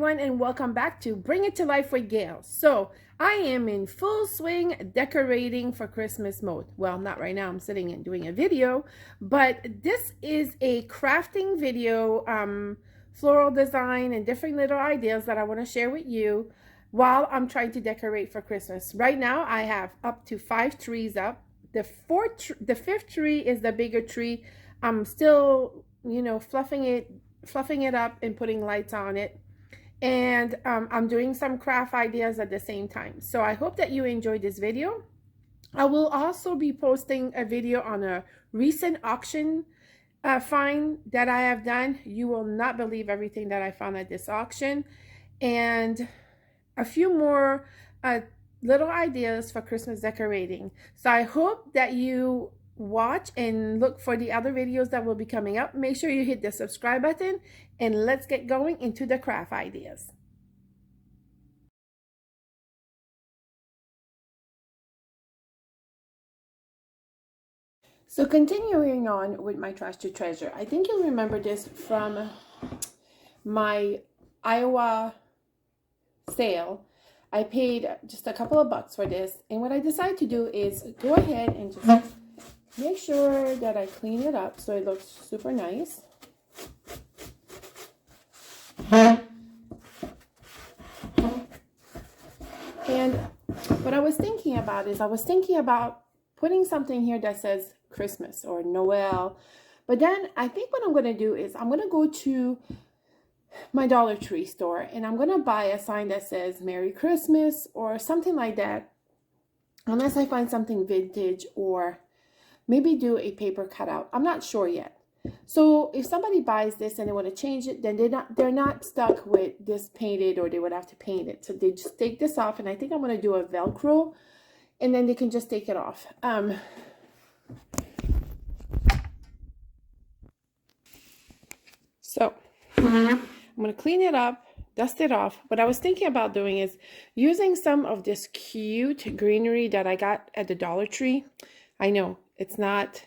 everyone, and welcome back to Bring It to Life with Gail. So I am in full swing decorating for Christmas mode. Well, not right now, I'm sitting and doing a video, but this is a crafting video, floral design and different little ideas that I want to share with you while I'm trying to decorate for Christmas. Right now I have up to 5 trees up. The fifth tree is the bigger tree. I'm still, fluffing it up and putting lights on it, and I'm doing some craft ideas at the same time. So I hope that you enjoyed this video. I will also be posting a video on a recent auction find that I have done. You will not believe everything that I found at this auction, and a few more little ideas for Christmas decorating. So I hope that you watch and look for the other videos that will be coming up. Make sure you hit the subscribe button, and let's get going into the craft ideas. So continuing on with my trash to treasure, I think you'll remember this from my Iowa sale. I paid just a couple of bucks for this, and what I decided to do is go ahead and just make sure that I clean it up so it looks super nice. And what I was thinking about is putting something here that says Christmas or Noel. But then I think what I'm going to do is I'm going to go to my Dollar Tree store and I'm going to buy a sign that says Merry Christmas or something like that. Unless I find something vintage, or maybe do a paper cutout. I'm not sure yet. So if somebody buys this and they want to change it, then they're not stuck with this painted, or they would have to paint it. So they just take this off, and I think I'm going to do a Velcro, and then they can just take it off. So I'm going to clean it up, dust it off. What I was thinking about doing is using some of this cute greenery that I got at the Dollar Tree. I know it's not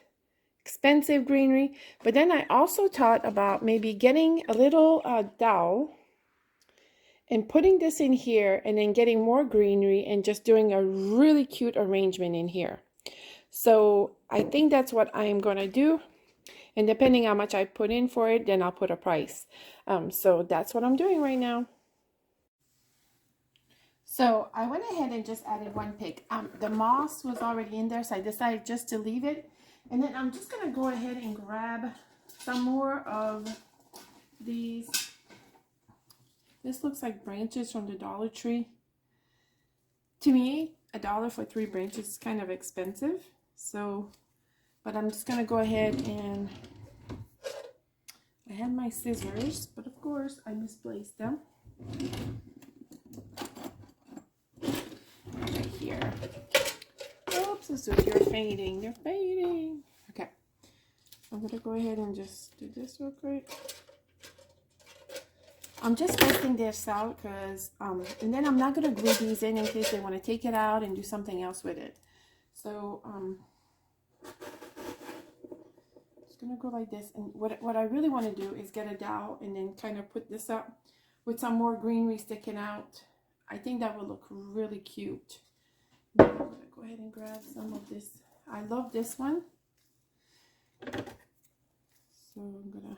expensive greenery, but then I also thought about maybe getting a little dowel and putting this in here, and then getting more greenery and just doing a really cute arrangement in here. So I think that's what I'm going to do. And depending how much I put in for it, then I'll put a price. So that's what I'm doing right now. So I went ahead and just added one pick. The moss was already in there, so I decided just to leave it. And then I'm just going to go ahead and grab some more of these. This looks like branches from the Dollar Tree. To me, $1 for 3 branches is kind of expensive. So, but I'm just going to go ahead and I had my scissors, but of course I misplaced them. Right here. Oops, so you're fading. You're fading. Okay. I'm going to go ahead and just do this real quick. I'm just testing this out because, and then I'm not going to glue these in case they want to take it out and do something else with it. So, just going to go like this. And what I really want to do is get a dowel and then kind of put this up with some more greenery sticking out. I think that will look really cute. Now I'm going to go ahead and grab some of this. I love this one. So I'm going to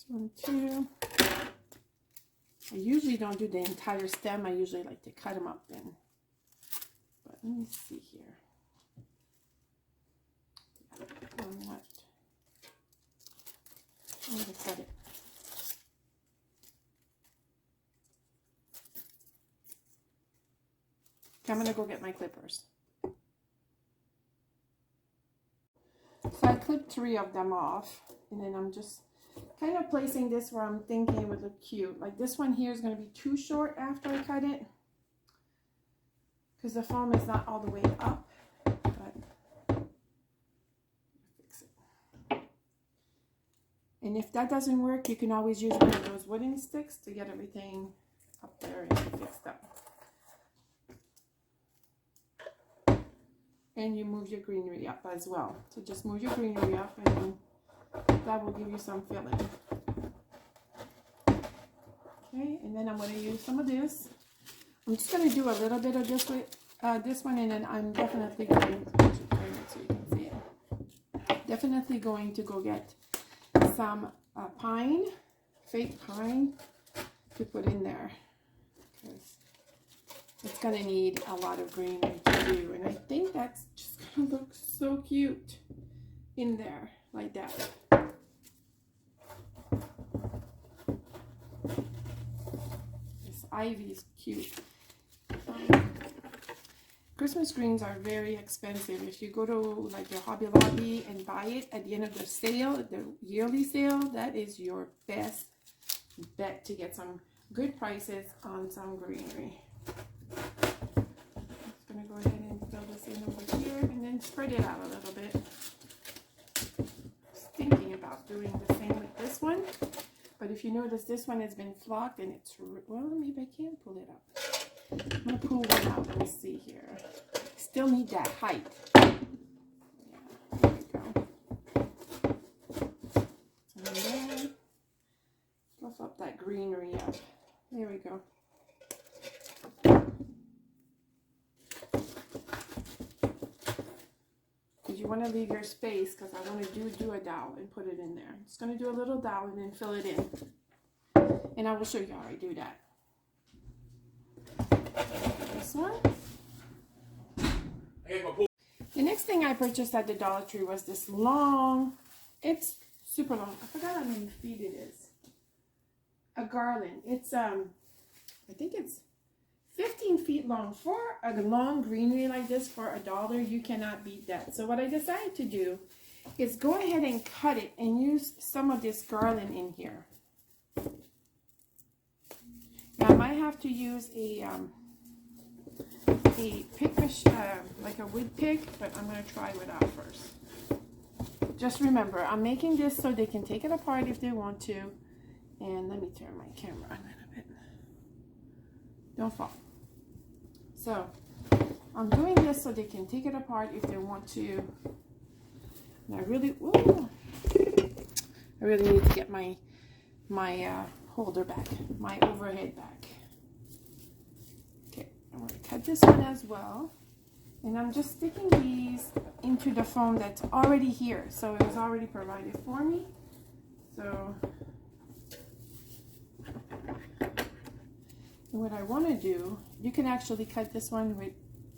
one too. I usually don't do the entire stem. I usually like to cut them up then. But let me see here. One left. I'm going to cut it. Okay, I'm going to go get my clippers. So I clipped 3 of them off, and then I'm just kind of placing this where I'm thinking it would look cute. Like this one here is going to be too short after I cut it because the foam is not all the way up, but fix it. And if that doesn't work, you can always use one of those wooden sticks to get everything up there and fixed up. And you move your greenery up as well. So just move your greenery up, and then that will give you some filling. Okay, and then I'm going to use some of this. I'm just going to do a little bit of this with this one, and then I'm definitely going to turn it so you can see it. Definitely going to go get some pine, fake pine, to put in there, because it's going to need a lot of greenery to do, and I think that's just going to look so cute in there like that. This ivy is cute. Christmas greens are very expensive. If you go to like your Hobby Lobby and buy it at the end of the sale, the yearly sale, that is your best bet to get some good prices on some greenery. I'm just going to go ahead and fill this in over here and then spread it out a little bit. Just thinking about doing the same with this one. But if you notice, this one has been flocked and it's, well, maybe I can pull it up. I'm going to pull one out. Let me see here. Still need that height. Yeah, there we go. And then fluff up that greenery up. There we go. Because you want to leave your space, because I want to do a dowel and put it in there. I'm just going to do a little dowel and then fill it in. And I will show you how I do that. This one. The next thing I purchased at the Dollar Tree was this long, it's super long, I forgot how many feet it is, a garland. It's I think it's 15 feet long. For a long greenery like this for $1, you cannot beat that. So what I decided to do is go ahead and cut it and use some of this garland in here. Now I might have to use a pick machine, like a wood pick, but I'm going to try without first. Just remember, I'm making this so they can take it apart if they want to. And let me turn my camera on a little bit. Don't fall. So I'm doing this so they can take it apart if they want to. And I really, ooh, I really need to get my holder back, my overhead back. I'm going to cut this one as well, and I'm just sticking these into the foam that's already here, so it was already provided for me. So what I want to do, you can actually cut this one with,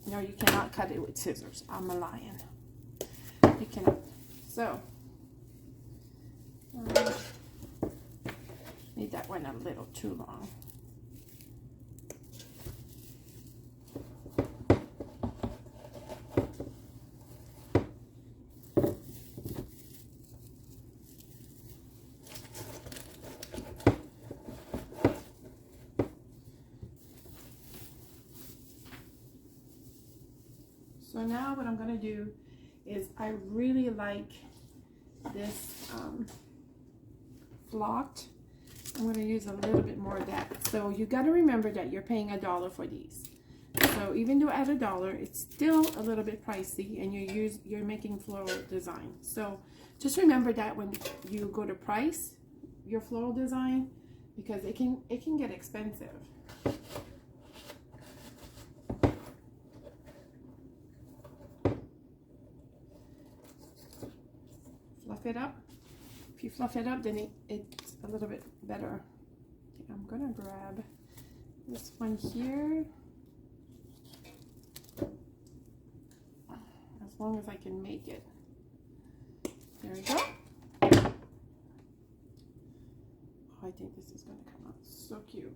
no, you cannot cut it with scissors. I'm a lion. You cannot. So made that one a little too long. So now what I'm going to do is, I really like this flocked. I'm going to use a little bit more of that. So you got to remember that you're paying $1 for these. So even though at $1, it's still a little bit pricey, and you're making floral design. So just remember that when you go to price your floral design, because it can get expensive. Fluff it up. If you fluff it up, then it's a little bit better. Okay, I'm gonna grab this one here, as long as I can make it. There we go. Oh, I think this is gonna come out so cute.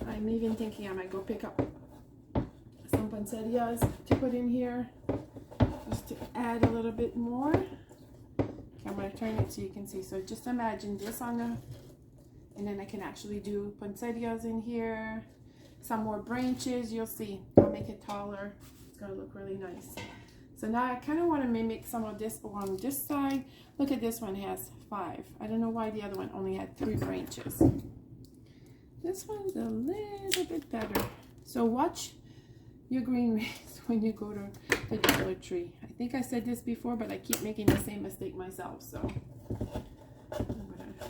I'm even thinking I might go pick up some poinsettias to put in here, just to add a little bit more. Okay, I'm going to turn it so you can see. So just imagine this on the, and then I can actually do poinsettias in here, some more branches. You'll see, I'll make it taller. It's going to look really nice. So now I kind of want to mimic some of this along this side. Look at this one, has 5. I don't know why the other one only had 3 branches. This one's a little bit better. So watch your greeneries when you go to the Dollar Tree. I think I said this before, but I keep making the same mistake myself. So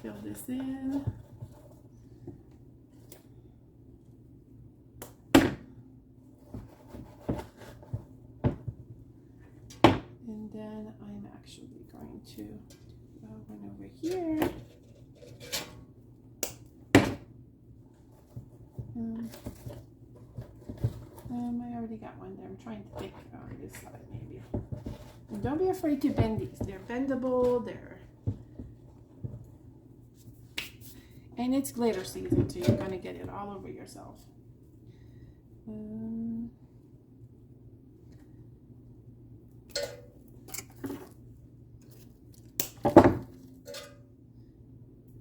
fill this in. And then I'm actually going to go one over here. I already got one there. I'm trying to pick on this side maybe. And don't be afraid to bend these. They're bendable. And it's glitter season, so you're gonna get it all over yourself.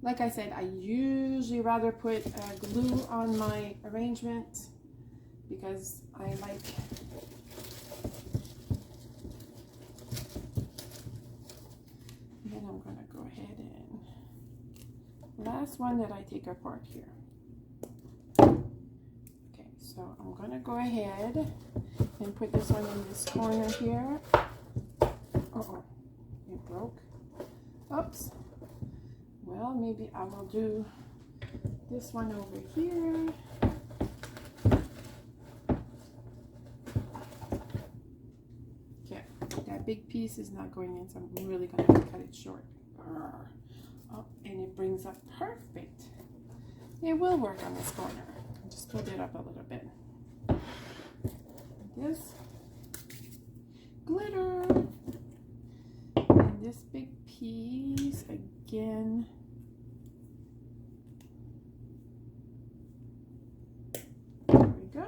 Like I said, I usually rather put glue on my arrangement because I like and then I'm gonna go ahead and last one that I take apart here. Okay, so I'm gonna go ahead and put this one in this corner here. Uh-oh, it broke. Oops. Well, maybe I will do this one over here. Okay, that big piece is not going in, so I'm really going to have to cut it short. Oh, and it brings up perfect. It will work on this corner. I'll just put it up a little bit. This glitter. And this big piece again. There we go.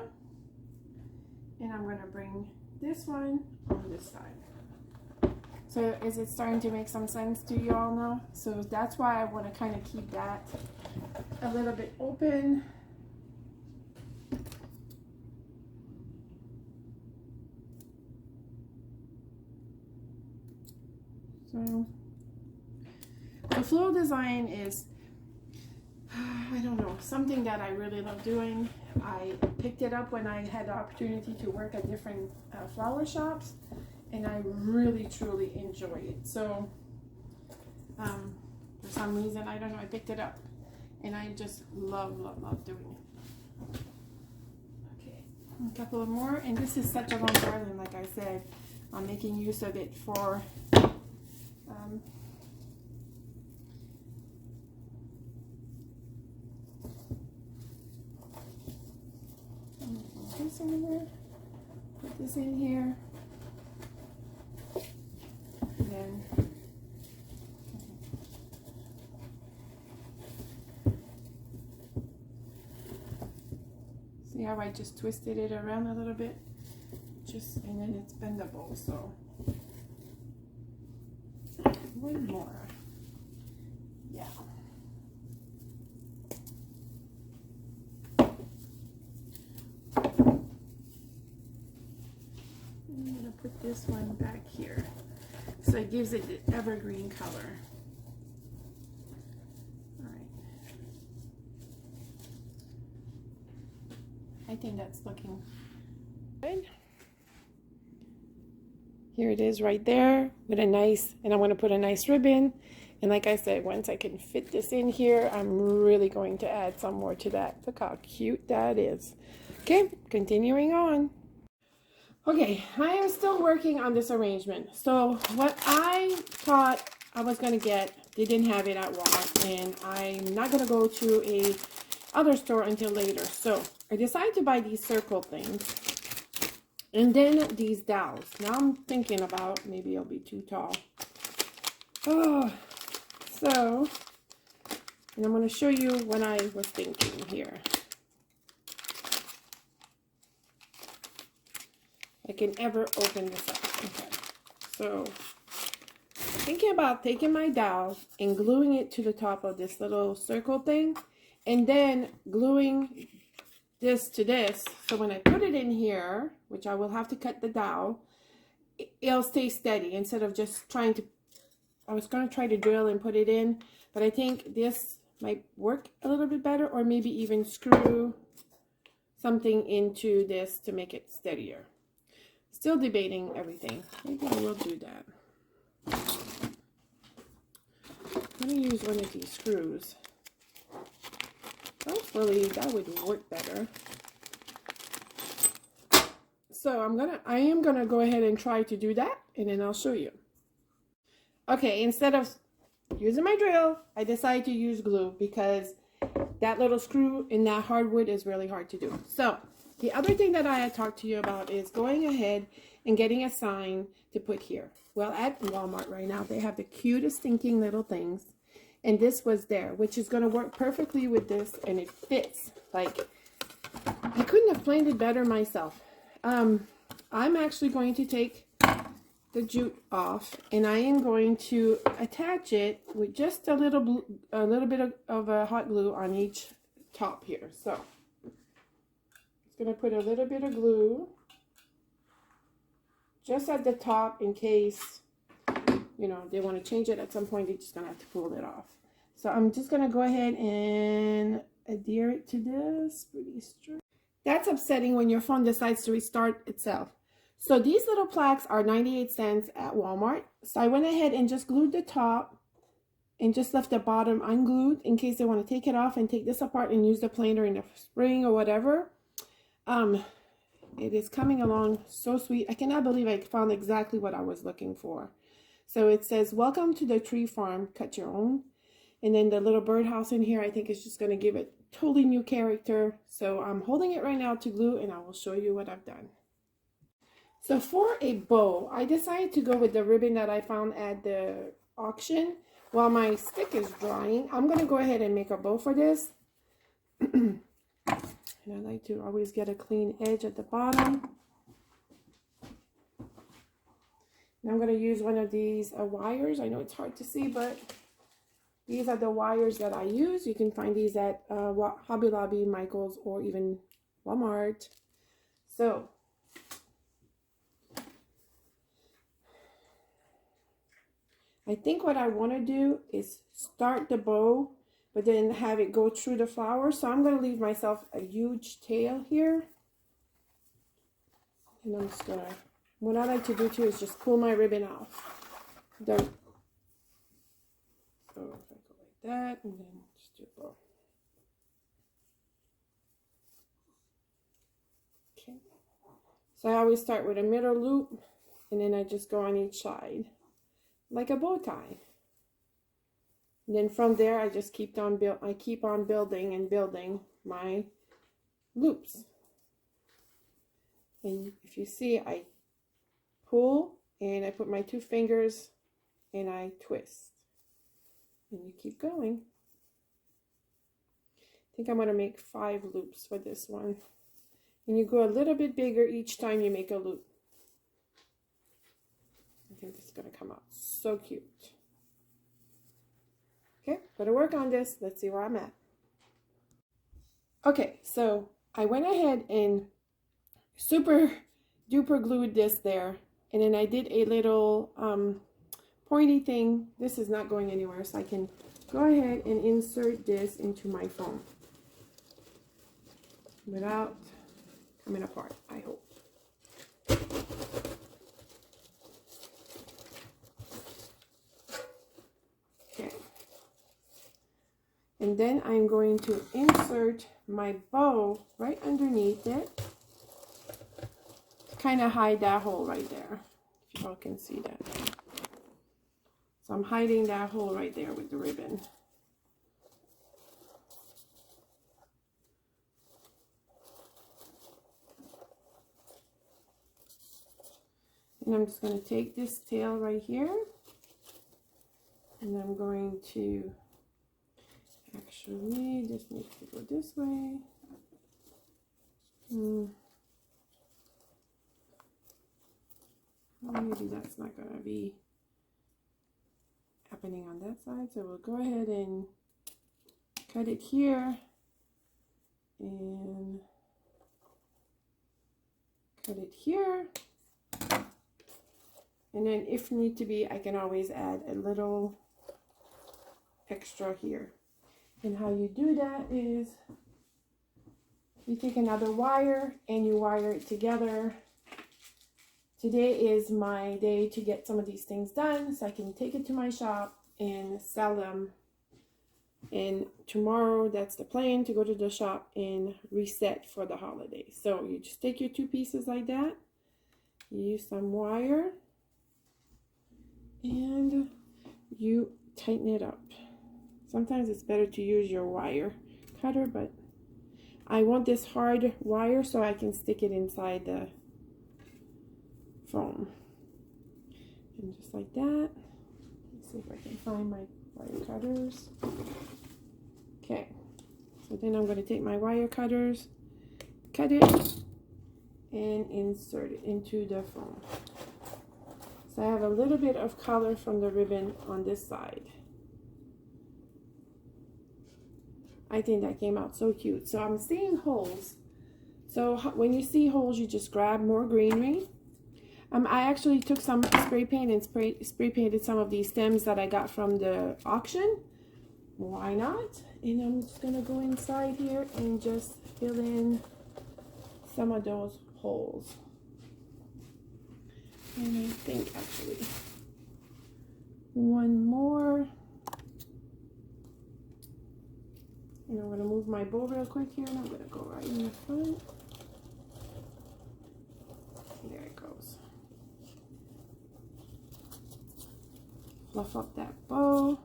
And I'm going to bring this one on this side. So is it starting to make some sense to you all now? So that's why I want to kind of keep that a little bit open. So the floral design is, I don't know, something that I really love doing. I picked it up when I had the opportunity to work at different flower shops, and I really truly enjoy it. So for some reason, I don't know, I picked it up and I just love doing it. Okay, a couple of more, and this is such a long garland. Like I said, I'm making use of it for this in there, put this in here, and then see how I just twisted it around a little bit, and then it's bendable. So one more, yeah. I'm gonna put this one back here so it gives it the evergreen color. All right, I think that's looking good. Here it is right there with a nice, and I'm going to put a nice ribbon. And like I said, once I can fit this in here, I'm really going to add some more to that. Look how cute that is. Okay, continuing on. Okay, I am still working on this arrangement. So what I thought I was going to get, they didn't have it at Walmart, and I'm not going to go to a other store until later. So I decided to buy these circle things. And then these dowels. Now I'm thinking about maybe it'll be too tall. Oh, so, and I'm going to show you what I was thinking here. I can ever open this up. Okay, so thinking about taking my dowel and gluing it to the top of this little circle thing, and then gluing this to this, so when I put it in here, which I will have to cut the dowel, it'll stay steady instead of just trying to, I was going to try to drill and put it in, but I think this might work a little bit better, or maybe even screw something into this to make it steadier. Still debating everything. Maybe I will do that. I'm going to use one of these screws. Hopefully that would work better. So I am gonna go ahead and try to do that, and then I'll show you. Okay, instead of using my drill, I decided to use glue because that little screw in that hardwood is really hard to do. So the other thing that I had talked to you about is going ahead and getting a sign to put here. Well, at Walmart right now, they have the cutest thinking little things. And this was there, which is going to work perfectly with this, and it fits. Like, I couldn't have planned it better myself. I'm actually going to take the jute off, and I am going to attach it with just a little bit of hot glue on each top here. So, it's going to put a little bit of glue just at the top in case, you know, they want to change it at some point. They're just going to have to pull it off. So I'm just going to go ahead and adhere it to this pretty straight. That's upsetting when your phone decides to restart itself. So these little plaques are 98 cents at Walmart. So I went ahead and just glued the top and just left the bottom unglued in case they want to take it off and take this apart and use the planer in the spring or whatever. It is coming along so sweet. I cannot believe I found exactly what I was looking for. So it says, "Welcome to the tree farm, cut your own." And then the little birdhouse in here, I think is just going to give it totally new character. So I'm holding it right now to glue, and I will show you what I've done. So for a bow, I decided to go with the ribbon that I found at the auction. While my stick is drying, I'm going to go ahead and make a bow for this. And I like to always get a clean edge at the bottom. And I'm going to use one of these wires. I know it's hard to see, but these are the wires that I use. You can find these at Hobby Lobby, Michael's, or even Walmart. So, I think what I want to do is start the bow, but then have it go through the flower. So I'm going to leave myself a huge tail here. And I'm just going to, what I like to do too is just pull my ribbon off. So if I go like that, and then just do a bow. Okay. So I always start with a middle loop, and then I just go on each side, like a bow tie. And then from there, I just keep on building and building my loops. And if you see, I pull and I put my 2 fingers and I twist. And you keep going. I think I'm going to make 5 loops for this one. And you go a little bit bigger each time you make a loop. I think this is going to come out so cute. Okay, gotta work on this. Let's see where I'm at. Okay, so I went ahead and super duper glued this there. And then I did a little pointy thing. This is not going anywhere, so I can go ahead and insert this into my foam without coming apart, I hope. Okay. And then I'm going to insert my bow right underneath it to kind of hide that hole right there, if you all can see that. So I'm hiding that hole right there with the ribbon. And I'm just going to take this tail right here, and I'm going to, actually, this needs to go this way. Well, maybe that's not going to be happening on that side, so we'll go ahead and cut it here and cut it here. And then if need to be, I can always add a little extra here. And how you do that is you take another wire and you wire it together. Today is my day to get some of these things done so I can take it to my shop and sell them. And tomorrow, that's the plan, to go to the shop and reset for the holidays. So you just take your 2 pieces like that. You use some wire. And you tighten it up. Sometimes it's better to use your wire cutter, but I want this hard wire so I can stick it inside the foam. And just like that. Let's see if I can find my wire cutters. Okay, so then I'm going to take my wire cutters, cut it, and insert it into the foam. So I have a little bit of color from the ribbon on this side. I think that came out so cute. So I'm seeing holes. So when you see holes, you just grab more greenery. I actually took some spray paint and spray painted some of these stems that I got from the auction. Why not? And I'm just gonna go inside here and just fill in some of those holes. And I think actually one more. And I'm gonna move my bowl real quick here, and I'm gonna go right in the front. There it goes. Fluff up that bow.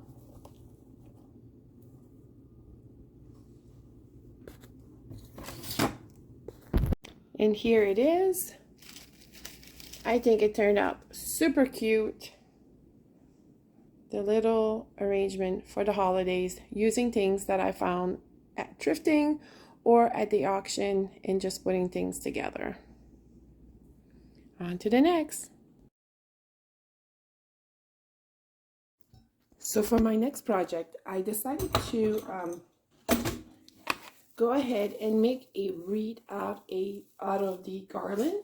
And here it is. I think it turned out super cute. The little arrangement for the holidays using things that I found at thrifting or at the auction and just putting things together. On to the next. So for my next project, I decided to go ahead and make a wreath out of the garland.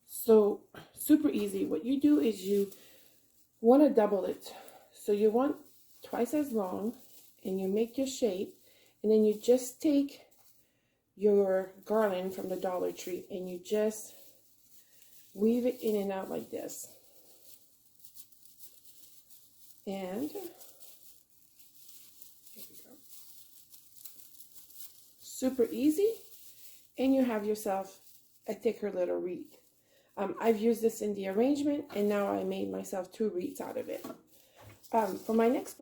So super easy. What you do is you want to double it. So you want twice as long, and you make your shape, and then you just take your garland from the Dollar Tree and you just weave it in and out like this. And here we go. Super easy, and you have yourself a thicker little wreath. I've used this in the arrangement, and now I made myself 2 wreaths out of it. For my next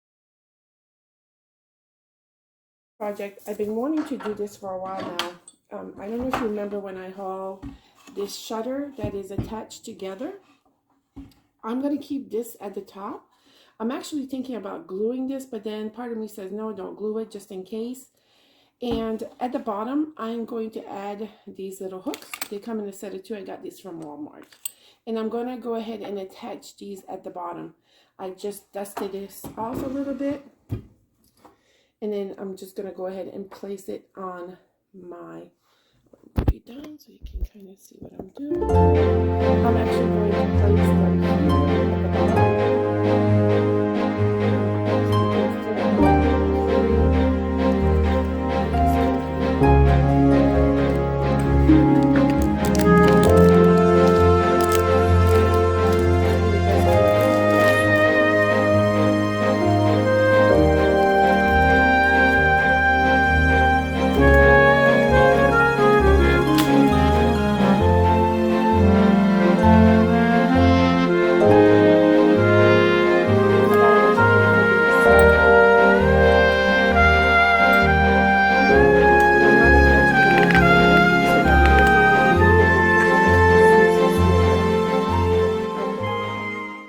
project, I've been wanting to do this for a while now. I don't know if you remember when I hauled this shutter that is attached together. I'm going to keep this at the top. I'm actually thinking about gluing this, but then part of me says, no, don't glue it just in case. And at the bottom, I'm going to add these little hooks. They come in a set of 2. I got these from Walmart. And I'm going to go ahead and attach these at the bottom. I just dusted this off a little bit. And then I'm just going to go ahead and place it on my, put it down so you can kind of see what I'm doing. I'm actually going to place them here at the bottom.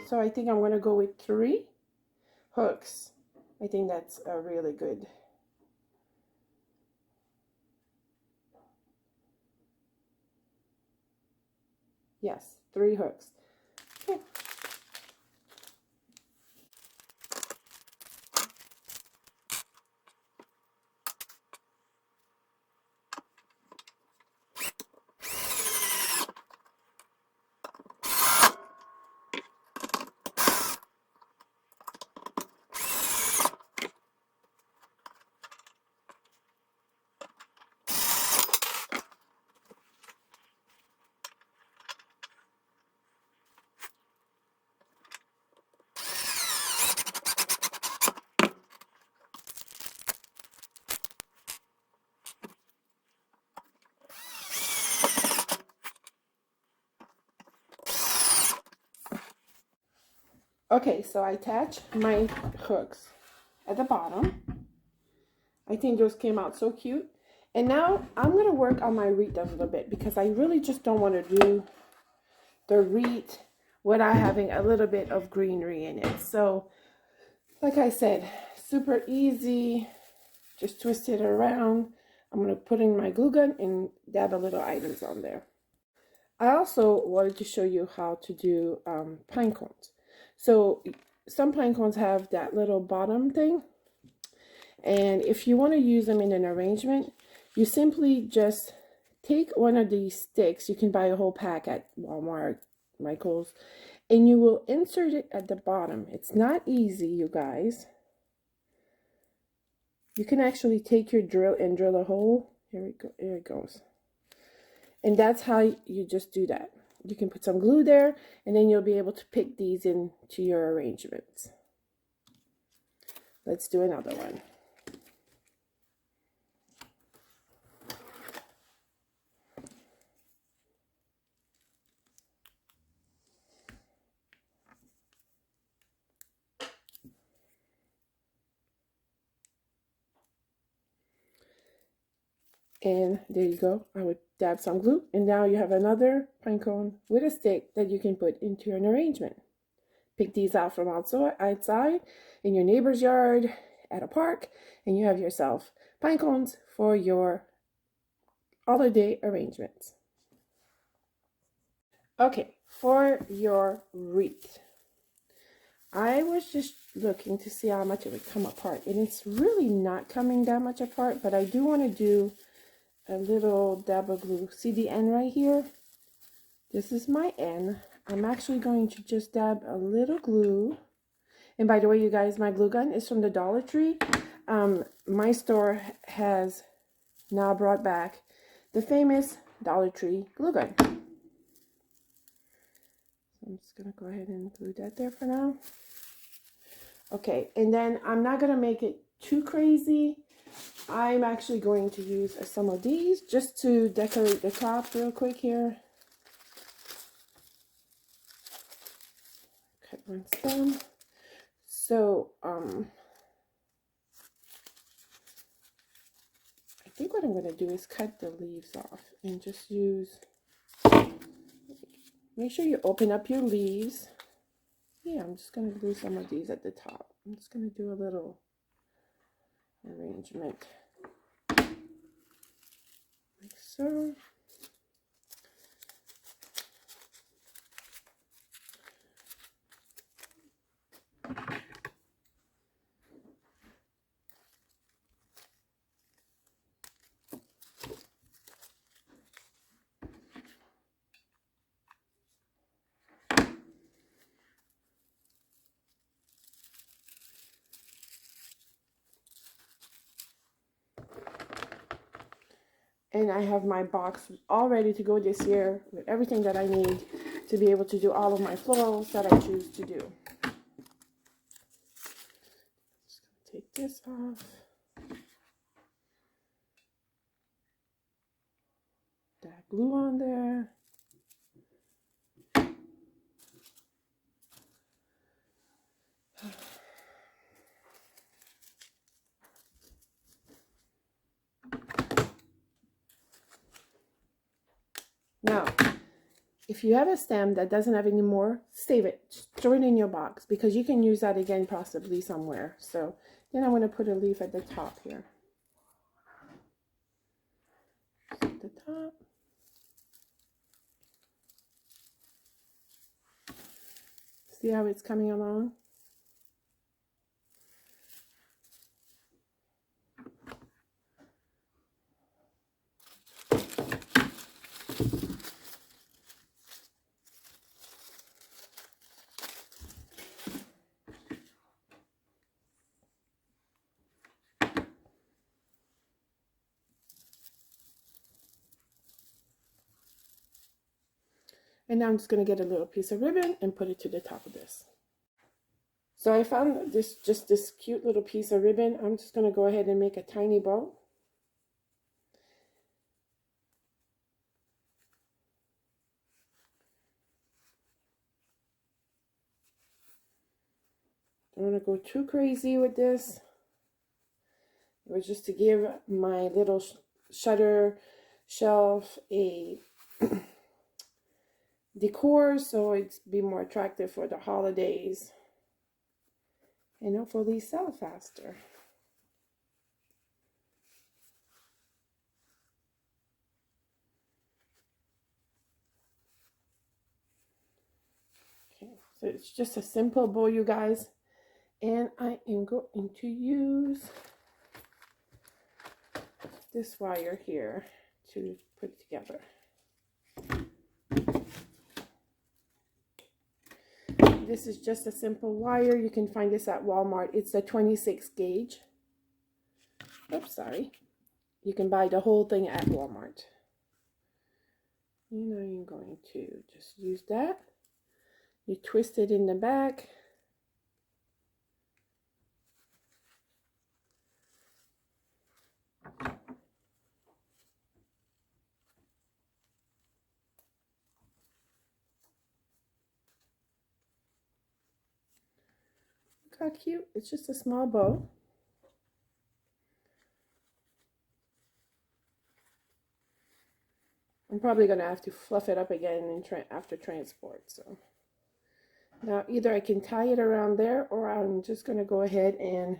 So I think I'm going to go with 3 hooks. I think that's a really good. Yes, 3 hooks. Okay. Okay, so I attach my hooks at the bottom. I think those came out so cute. And now I'm going to work on my wreath a little bit because I really just don't want to do the wreath without having a little bit of greenery in it. So, like I said, super easy. Just twist it around. I'm going to put in my glue gun and dab a little items on there. I also wanted to show you how to do pine cones. So some pine cones have that little bottom thing. And if you want to use them in an arrangement, you simply just take one of these sticks. You can buy a whole pack at Walmart, Michael's, and you will insert it at the bottom. It's not easy, you guys. You can actually take your drill and drill a hole. Here we go. Here it goes. And that's how you just do that. You can put some glue there, and then you'll be able to pick these into your arrangements. Let's do another one. And there you go. I would dab some glue, and now you have another pine cone with a stick that you can put into an arrangement. Pick these out from outside in your neighbor's yard, at a park, and you have yourself pine cones for your holiday arrangements. Okay, for your wreath, I was just looking to see how much it would come apart, and it's really not coming that much apart, but I do want to do a little dab of glue. See the end right here? This is my end. I'm actually going to just dab a little glue. And by the way, you guys, my glue gun is from the Dollar Tree. My store has now brought back the famous Dollar Tree glue gun. So I'm just going to go ahead and glue that there for now. Okay, and then I'm not going to make it too crazy. I'm actually going to use some of these just to decorate the top real quick here. Cut one stem. So, I think what I'm going to do is cut the leaves off and just use, make sure you open up your leaves. Yeah, I'm just going to glue some of these at the top. I'm just going to do a little arrangement. Like so. And I have my box all ready to go this year with everything that I need to be able to do all of my florals that I choose to do. Just gonna take this off. That glue on there. Now, if you have a stem that doesn't have any more, save it. Just throw it in your box because you can use that again possibly somewhere. So then I'm going to put a leaf at the top here. At the top. See how it's coming along? And now I'm just going to get a little piece of ribbon and put it to the top of this. So I found this cute little piece of ribbon. I'm just going to go ahead and make a tiny bow. don't want to go too crazy with this. It was just to give my little shutter shelf a decor so it'd be more attractive for the holidays and hopefully sell faster. Okay, so it's just a simple bow, you guys, and I am going to use this wire here to put together. This is just a simple wire. You can find this at Walmart. It's a 26 gauge. Oops, sorry. You can buy the whole thing at Walmart. And I'm going to just use that. You twist it in the back. Look how cute. It's just a small bow. I'm probably going to have to fluff it up again after transport. So now either I can tie it around there, or I'm just going to go ahead and,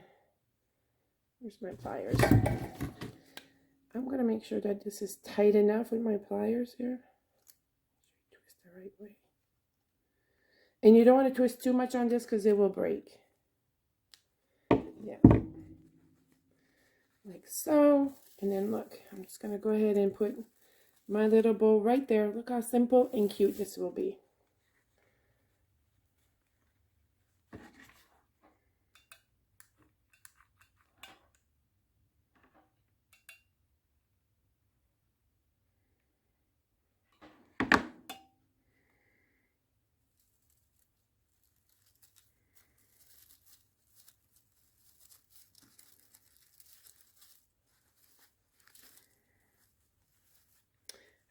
where's my pliers? I'm going to make sure that this is tight enough with my pliers here. Twist the right way. And you don't want to twist too much on this because it will break. Yeah. Like so. And then look, I'm just going to go ahead and put my little bow right there. Look how simple and cute this will be.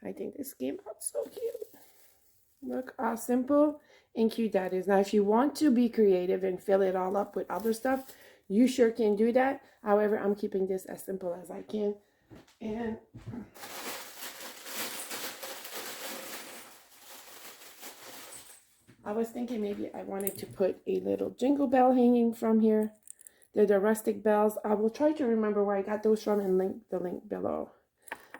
I think this came out so cute. Look how simple and cute that is. Now, if you want to be creative and fill it all up with other stuff, you sure can do that. However, I'm keeping this as simple as I can. And I was thinking maybe I wanted to put a little jingle bell hanging from here. They're the rustic bells. I will try to remember where I got those from and link the link below.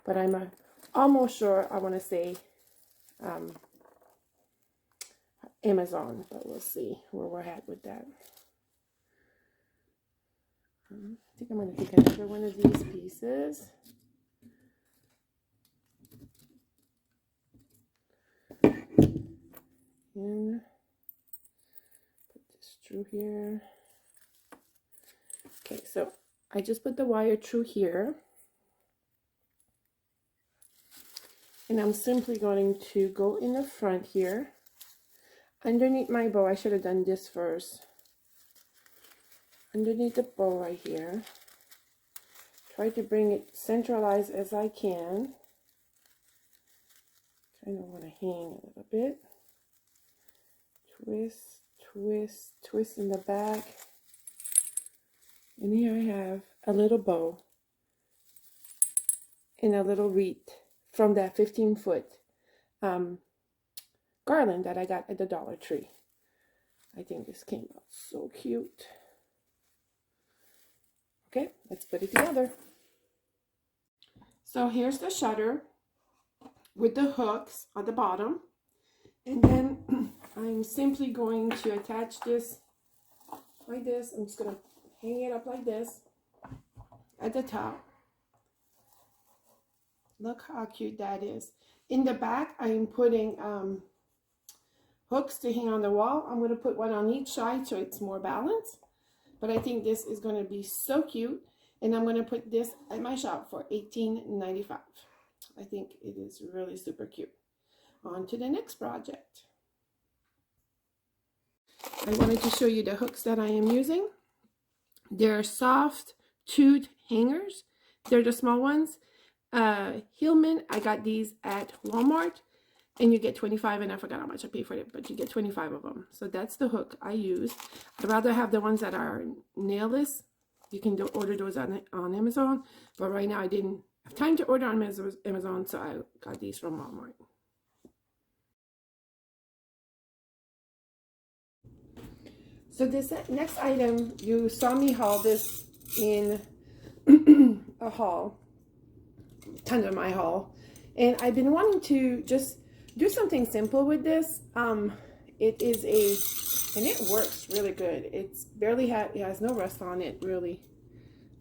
But I'm almost sure I want to say Amazon, but we'll see where we're at with that. I think I'm going to take another one of these pieces. And put this through here. Okay, so I just put the wire through here. And I'm simply going to go in the front here. Underneath my bow, I should have done this first. Underneath the bow right here. Try to bring it centralized as I can. Kind of want to hang a little bit. Twist, twist, twist in the back. And here I have a little bow and a little wreath from that 15-foot garland that I got at the Dollar Tree. I think this came out so cute. Okay, let's put it together. So here's the shutter with the hooks at the bottom. And then I'm simply going to attach this like this. I'm just going to hang it up like this at the top. Look how cute that is. In the back, I am putting hooks to hang on the wall. I'm going to put one on each side so it's more balanced. But I think this is going to be so cute. And I'm going to put this at my shop for $18.95. I think it is really super cute. On to the next project. I wanted to show you the hooks that I am using. They're soft toed hangers. They're the small ones. Hillman, I got these at Walmart. And you get 25, and I forgot how much I paid for it, but you get 25 of them. So that's the hook I use. I'd rather have the ones that are nailless. You can order those on Amazon, but right now I didn't have time to order on Amazon, so I got these from Walmart. So this next item, you saw me haul this in a haul, kind of my haul, and I've been wanting to just do something simple with this. It is and it works really good. It's barely it has no rust on it, really.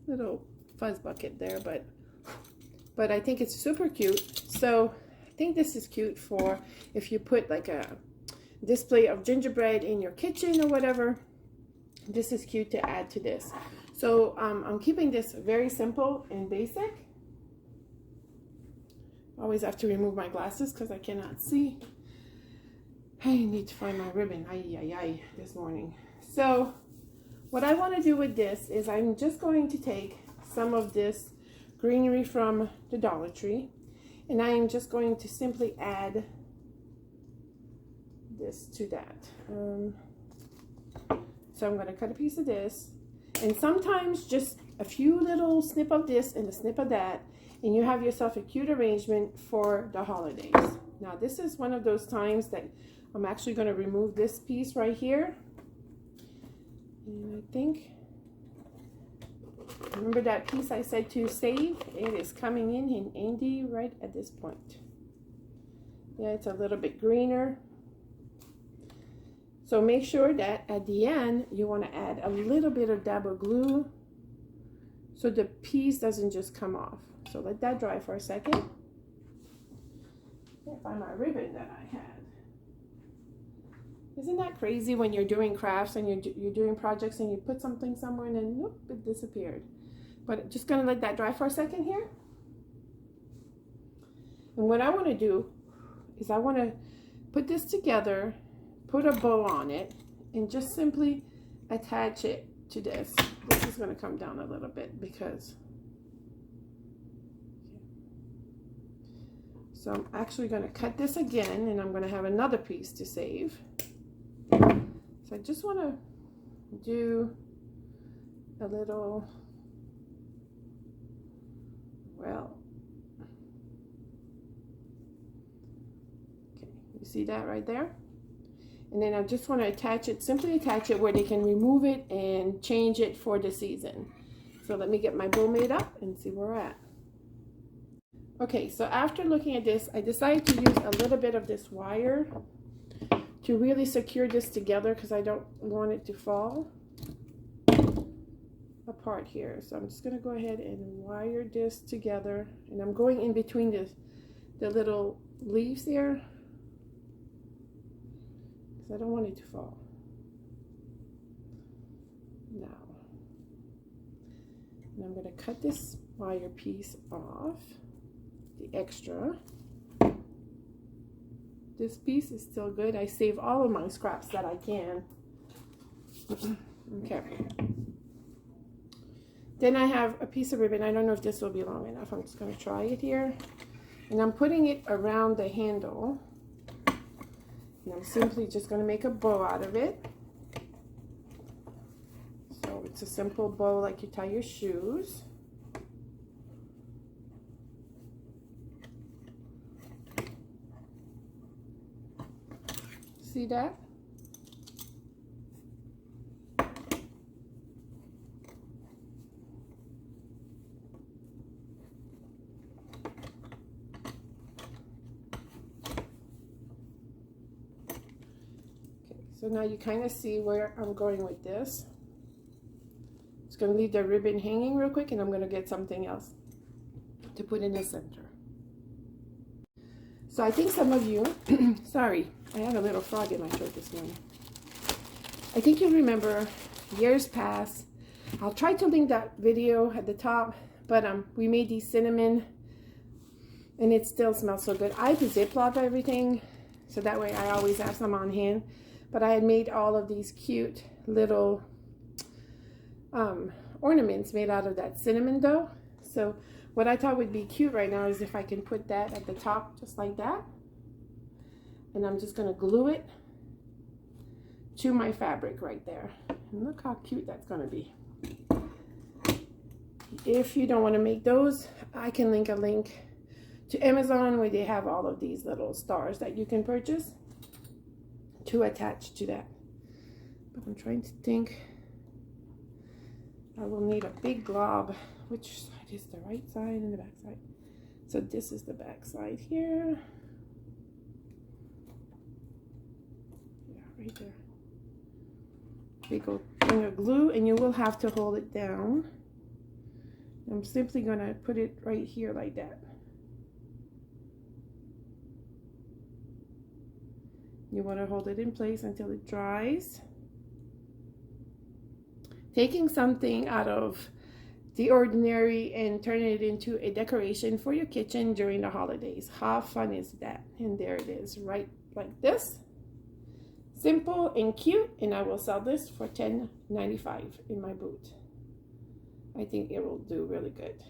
Little fuzz bucket there, but I think it's super cute. So I think this is cute for if you put like a display of gingerbread in your kitchen or whatever. This is cute to add to this. So I'm keeping this very simple and basic. I always have to remove my glasses because I cannot see. I need to find my ribbon. This morning. So what I want to do with this is I'm just going to take some of this greenery from the Dollar Tree, and I am just going to simply add this to that. So I'm going to cut a piece of this, and sometimes just a few little snip of this and a snip of that, and you have yourself a cute arrangement for the holidays. Now this is one of those times that I'm actually going to remove this piece right here. And I think, remember that piece I said to save? It is coming in handy right at this point. Yeah, it's a little bit greener. So make sure that at the end, you want to add a little bit of dab of glue so the piece doesn't just come off. So let that dry for a second. Can't find my ribbon that I had. Isn't that crazy when you're doing crafts and you're doing projects and you put something somewhere and then whoop, it disappeared. But just gonna let that dry for a second here. And what I want to do is I want to put this together, put a bow on it, and just simply attach it to this. This is going to come down a little bit because, so I'm actually going to cut this again, and I'm going to have another piece to save. So I just want to do a little, well, okay, you see that right there? And then I just want to attach it, simply attach it where they can remove it and change it for the season. So let me get my bow made up and see where we're at. Okay, so after looking at this, I decided to use a little bit of this wire to really secure this together because I don't want it to fall apart here. So I'm just going to go ahead and wire this together, and I'm going in between the little leaves there because I don't want it to fall. Now, and I'm going to cut this wire piece off, the extra. This piece is still good. I save all of my scraps that I can. Okay. Then I have a piece of ribbon. I don't know if this will be long enough. I'm just going to try it here. And I'm putting it around the handle. And I'm simply just going to make a bow out of it. So it's a simple bow like you tie your shoes. See that? Okay, so now you kind of see where I'm going with this. Just going to leave the ribbon hanging real quick, and I'm going to get something else to put in the center. So I think some of you, sorry, I had a little frog in my throat this morning. I think you remember years past, I'll try to link that video at the top, but we made these cinnamon, and it still smells so good. I Ziploc everything, so that way I always have some on hand. But I had made all of these cute little ornaments made out of that cinnamon dough. So what I thought would be cute right now is if I can put that at the top just like that. And I'm just going to glue it to my fabric right there. And look how cute that's going to be. If you don't want to make those, I can link a link to Amazon where they have all of these little stars that you can purchase to attach to that. But I'm trying to think. I will need a big glob. Which side is the right side and the back side? So this is the back side here. Yeah, right there. Big old thing of glue, and you will have to hold it down. I'm simply going to put it right here like that. You want to hold it in place until it dries. Taking something out of the ordinary and turning it into a decoration for your kitchen during the holidays. How fun is that? And there it is, right like this. Simple and cute, and I will sell this for $10.95 in my booth. I think it will do really good.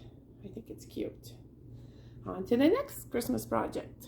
I think it's cute. On to the next Christmas project.